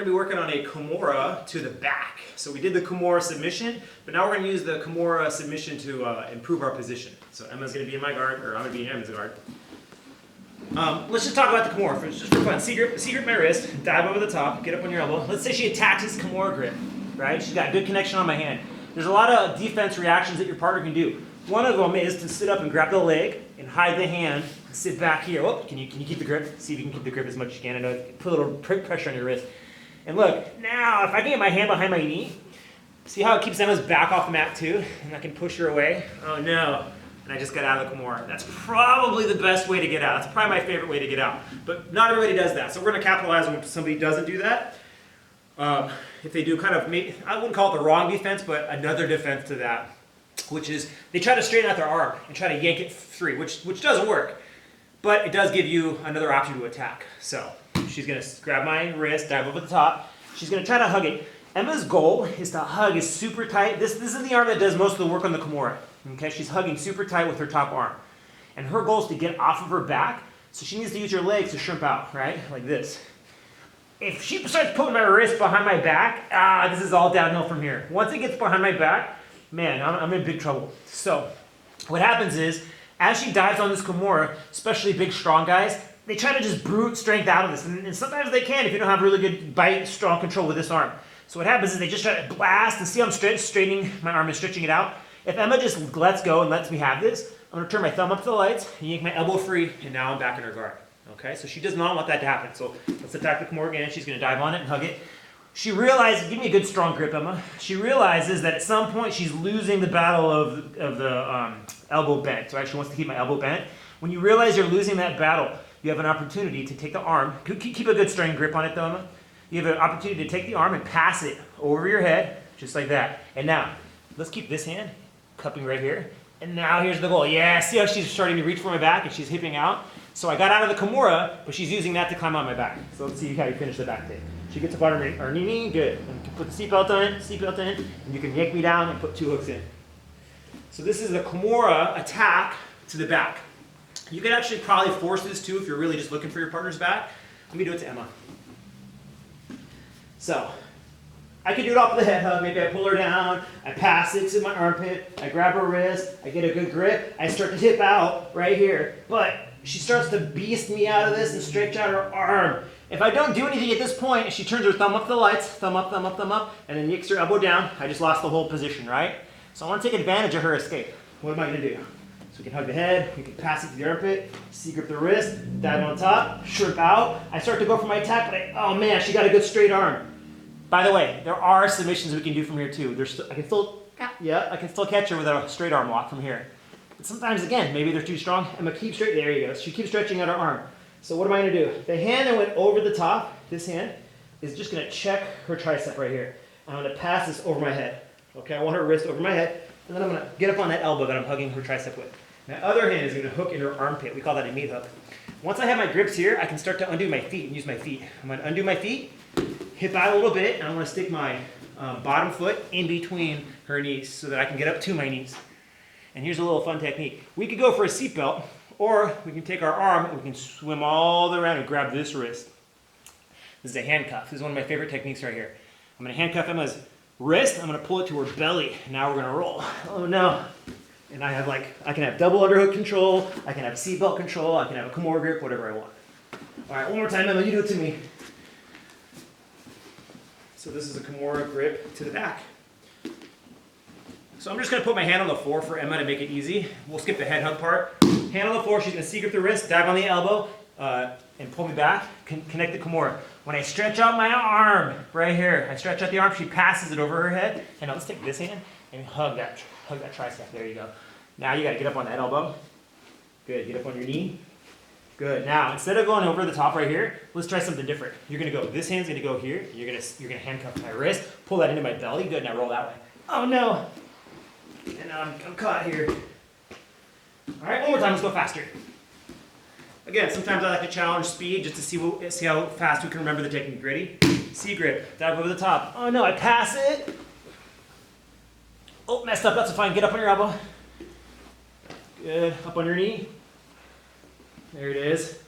going to be working on a Kimura to the back. So we did the Kimura submission, but now we're going to use the Kimura submission to improve our position. So Emma's going to be in my guard, or I'm going to be in Emma's guard. Let's just talk about the Kimura just for fun. See grip my wrist, dive over the top, get up on your elbow. Let's say she attacks this Kimura grip, right? She's got good connection on my hand. There's a lot of defense reactions that your partner can do. One of them is to sit up and grab the leg and hide the hand, sit back here. Oh, can you keep the grip? See if you can keep the grip as much as you can. I know put a little pressure on your wrist. And look, now if I can get my hand behind my knee, see how it keeps Emma's back off the mat too? And I can push her away. Oh no. And I just got out of the Kimura. That's probably the best way to get out. That's probably my favorite way to get out. But not everybody does that. So we're going to capitalize when somebody doesn't do that. If they do kind of, maybe, I wouldn't call it the wrong defense, but another defense to that, which is they try to straighten out their arm and try to yank it free, which doesn't work. But it does give you another option to attack. So she's going to grab my wrist, dive over the top. She's going to try to hug it. Emma's goal is to hug is super tight. This is the arm that does most of the work on the Kimura. Okay, she's hugging super tight with her top arm. And her goal is to get off of her back, so she needs to use her legs to shrimp out, right? Like this. If she starts putting my wrist behind my back, this is all downhill from here. Once it gets behind my back, man, I'm in big trouble. So what happens is, as she dives on this Kimura, especially big, strong guys, they try to just brute strength out of this. And sometimes they can if you don't have really good bite, strong control with this arm. So what happens is they just try to blast, and see how I'm straightening my arm and stretching it out? If Emma just lets go and lets me have this, I'm going to turn my thumb up to the lights, yank my elbow free, and now I'm back in her guard. Okay, so she does not want that to happen. So let's attack the Kimura again. She's going to dive on it and hug it. She realizes, give me a good strong grip, Emma. She realizes that at some point she's losing the battle of the elbow bent. Right? She wants to keep my elbow bent. When you realize you're losing that battle, you have an opportunity to take the arm. Keep a good strong grip on it, though, Emma. You have an opportunity to take the arm and pass it over your head, just like that. And now, let's keep this hand cupping right here. And now here's the goal. Yeah, see how she's starting to reach for my back and she's hipping out? So I got out of the Kimura, but she's using that to climb on my back. So let's see how you finish the back take. She gets up on her knee, good. And you can put the seatbelt in, and you can yank me down and put 2 hooks in. So this is the Kimura attack to the back. You can actually probably force this too if you're really just looking for your partner's back. Let me do it to Emma. So, I can do it off the head hug. Maybe I pull her down, I pass it to my armpit, I grab her wrist, I get a good grip, I start to hip out right here. But she starts to beast me out of this and stretch out her arm. If I don't do anything at this point, she turns her thumb up to the lights, thumb up, and then yanks her elbow down, I just lost the whole position, right? So I want to take advantage of her escape. What am I going to do? So we can hug the head, we can pass it to the armpit, C-grip the wrist, dive on top, shrimp out. I start to go for my attack, but oh man, she got a good straight arm. By the way, there are submissions we can do from here too. I can still catch her with a straight arm lock from here. But sometimes, again, maybe they're too strong. I'm going to keep straight. There you go. She keeps stretching out her arm. So what am I going to do? The hand that went over the top, this hand, is just going to check her tricep right here. I'm going to pass this over my head. Okay, I want her wrist over my head, and then I'm going to get up on that elbow that I'm hugging her tricep with. My other hand is going to hook in her armpit. We call that a meat hook. Once I have my grips here, I can start to undo my feet and use my feet. I'm going to undo my feet, hip out a little bit, and I'm going to stick my bottom foot in between her knees so that I can get up to my knees. And here's a little fun technique. We could go for a seatbelt, or we can take our arm and we can swim all the way around and grab this wrist. This is a handcuff. This is one of my favorite techniques right here. I'm going to handcuff Emma's wrist. I'm going to pull it to her belly. Now we're going to roll. Oh no. And I can have double underhook control, I can have seatbelt control, I can have a Kimura grip, whatever I want. All right, one more time, Emma, you do it to me. So this is a Kimura grip to the back. So I'm just going to put my hand on the floor for Emma to make it easy. We'll skip the head hug part. Hand on the floor, she's going to C-grip the wrist, dive on the elbow, and pull me back, connect the Kimura. When I stretch out my arm, right here, I stretch out the arm, she passes it over her head, and I'll just take this hand and hug that tricep. There you go. Now you got to get up on that elbow. Good. Get up on your knee. Good. Now instead of going over the top right here, let's try something different. You're going to go. This hand's going to go here. You're going to handcuff my wrist. Pull that into my belly. Good. Now roll that way. Oh no. And now I'm caught here. All right. One more time. Let's go faster. Again, sometimes I like to challenge speed just to see how fast we can remember the technique. Ready? C-grip. Dive over the top. Oh no. I pass it. Oh, messed up. That's fine. Get up on your elbow. Good. Up on your knee. There it is.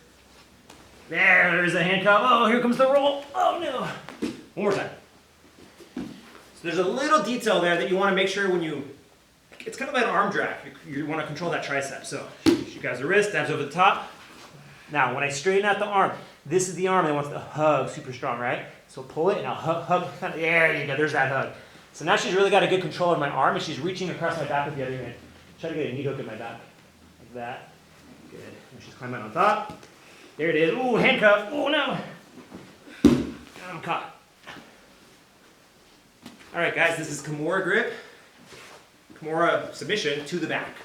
There's a handcuff. Oh, here comes the roll. Oh, no. One more time. So there's a little detail there that you want to make sure when you, it's kind of like an arm drag. You want to control that tricep. So you guys the wrist, abs over the top. Now, when I straighten out the arm, this is the arm that wants to hug super strong, right? So pull it and I'll hug. There you go, there's that hug. So now she's really got a good control of my arm and she's reaching across my back with the other hand. Try to get a knee hook in my back. Like that. Good. And she's climbing on top. There it is. Ooh, handcuff. Oh no. I'm caught. All right, guys, this is Kimura grip. Kimura submission to the back.